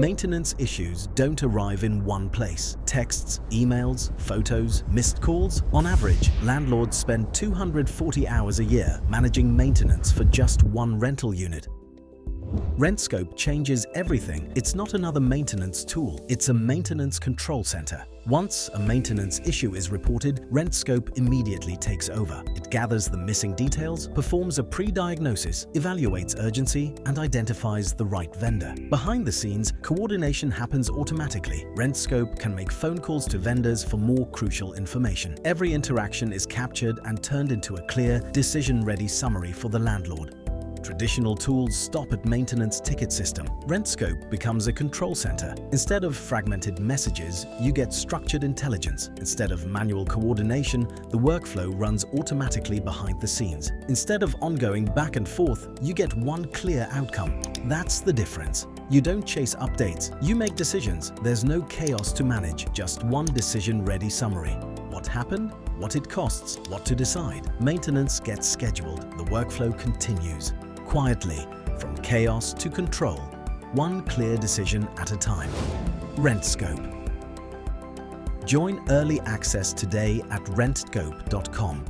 Maintenance issues don't arrive in one place. Texts, emails, photos, missed calls. On average, landlords spend 240 hours a year managing maintenance for just one rental unit. RentScope changes everything. It's not another maintenance tool, it's a maintenance control center. Once a maintenance issue is reported, RentScope immediately takes over. It gathers the missing details, performs a pre-diagnosis, evaluates urgency, and identifies the right vendor. Behind the scenes, coordination happens automatically. RentScope can make phone calls to vendors for more crucial information. Every interaction is captured and turned into a clear, decision-ready summary for the landlord. Traditional tools stop at maintenance ticket system. RentScope becomes a control center. Instead of fragmented messages, you get structured intelligence. Instead of manual coordination, the workflow runs automatically behind the scenes. Instead of ongoing back and forth, you get one clear outcome. That's the difference. You don't chase updates, you make decisions. There's no chaos to manage, just one decision-ready summary. What happened? What it costs? What to decide? Maintenance gets scheduled. The workflow continues. Quietly, from chaos to control, one clear decision at a time. RentScope. Join early access today at rentscope.com.